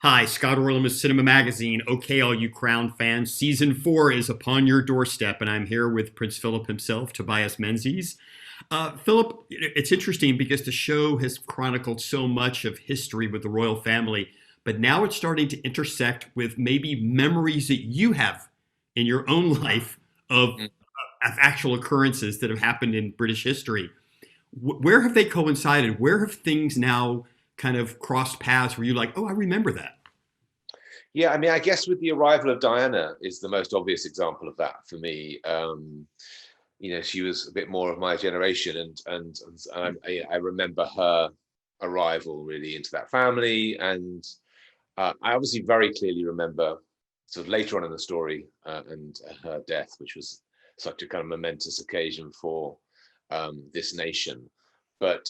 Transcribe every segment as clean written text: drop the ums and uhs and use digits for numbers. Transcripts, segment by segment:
Hi, Scott Orlin with CINEMA-Magazin. Okay, all you Crown fans, season 4 is upon your doorstep, and I'm here with Prince Philip himself, Tobias Menzies. Philip, it's interesting because the show has chronicled so much of history with the royal family, but now it's starting to intersect with maybe memories that you have in your own life Mm. of actual occurrences that have happened in British history. Where have they coincided? Where have things now kind of crossed paths where you're like, oh, I remember that? Yeah, I mean, I guess with the arrival of Diana is the most obvious example of that for me. She was a bit more of my generation, and I remember her arrival really into that family, and I obviously very clearly remember sort of later on in the story and her death, which was such a kind of momentous occasion for this nation. But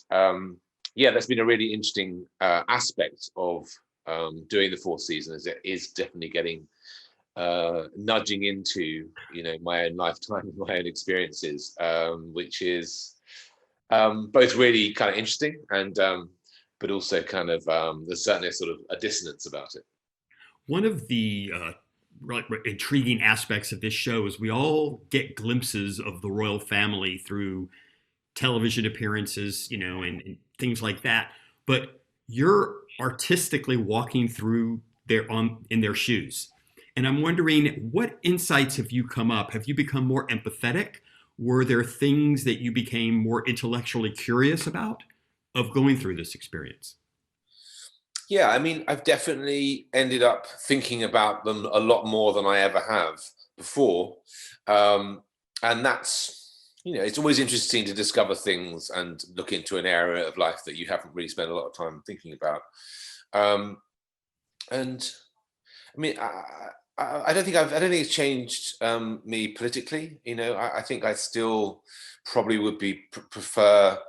yeah, that's been a really interesting aspect of doing the fourth season. Is it is definitely getting nudging into my own lifetime and my own experiences, which is both really kind of interesting and but also kind of there's certainly a sort of a dissonance about it. One of the intriguing aspects of this show is we all get glimpses of the royal family through television appearances, and things like that. But you're artistically walking through their on in their shoes, and I'm wondering what insights have you come up? Have you become more empathetic? Were there things that you became more intellectually curious about of going through this experience? Yeah, I mean, I've definitely ended up thinking about them a lot more than I ever have before. And it's always interesting to discover things and look into an area of life that you haven't really spent a lot of time thinking about. Um, and I mean, I don't think it's changed me politically. I think I still probably would prefer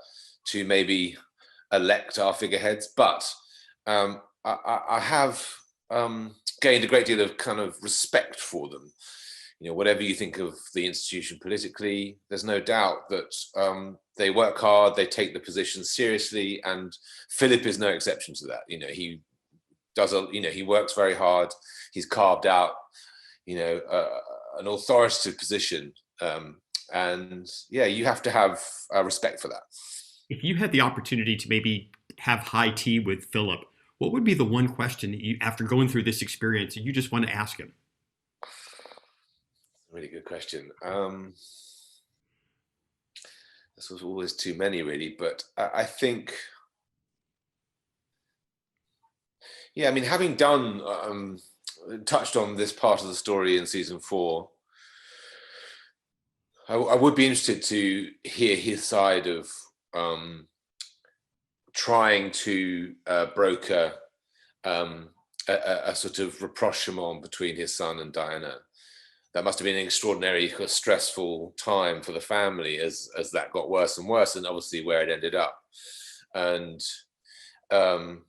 to maybe elect our figureheads, but I have gained a great deal of kind of respect for them. Whatever you think of the institution politically, there's no doubt that they work hard, they take the position seriously, and Philip is no exception to that. He works very hard. He's carved out, an authoritative position, and yeah, you have to have respect for that. If you had the opportunity to maybe have high tea with Philip, what would be the one question that you, after going through this experience, that you just want to ask him? Really good question. This was always too many, really, but I think, yeah, I mean, having done touched on this part of the story in season 4, I would be interested to hear his side of um, trying to broker a sort of rapprochement between his son and Diana. That must have been an extraordinary stressful time for the family as that got worse and worse, and obviously where it ended up, and um,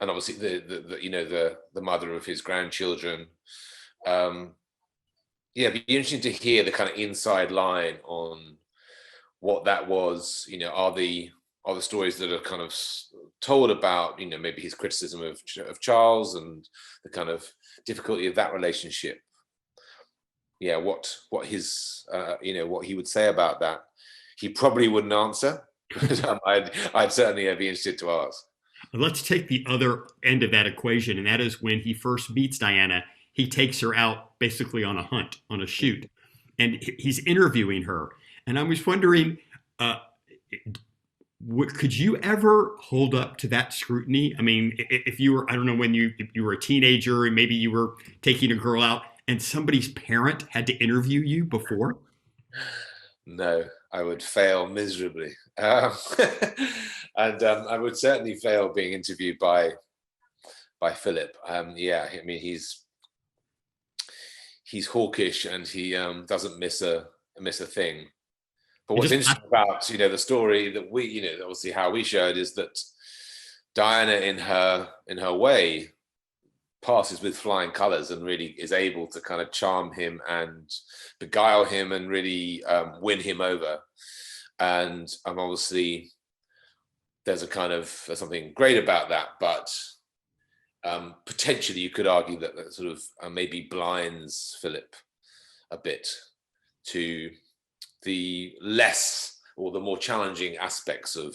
and obviously the mother of his grandchildren. Um, yeah, it'd be interesting to hear the kind of inside line on what that was. Are the stories that are kind of told about maybe his criticism of Charles and the kind of difficulty of that relationship. Yeah, what his what he would say about that. He probably wouldn't answer, but I'd certainly be interested to ask. Let's take the other end of that equation, and that is when he first meets Diana, he takes her out basically on a hunt, on a shoot, and he's interviewing her. And I was wondering, uh, could you ever hold up to that scrutiny? I mean, if you were, I don't know, when if you were a teenager and maybe you were taking a girl out and somebody's parent had to interview you before. No, I would fail miserably, and I would certainly fail being interviewed by Philip. Yeah, I mean he's hawkish and he doesn't miss a thing. But And what's just interesting about the story that we obviously how we showed is that Diana in her way passes with flying colors and really is able to kind of charm him and beguile him and really win him over. And obviously there's something great about that, but Potentially, you could argue that that sort of maybe blinds Philip a bit to the less or the more challenging aspects of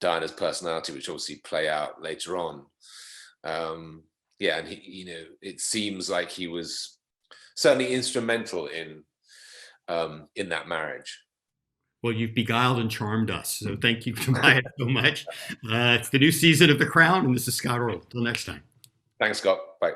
Diana's personality, which obviously play out later on. Yeah, and it seems like he was certainly instrumental in that marriage. Well, you've beguiled and charmed us. So thank you, Tobias, so much. It's the new season of The Crown, and this is Scott Orlin. Till next time. Thanks, Scott. Bye.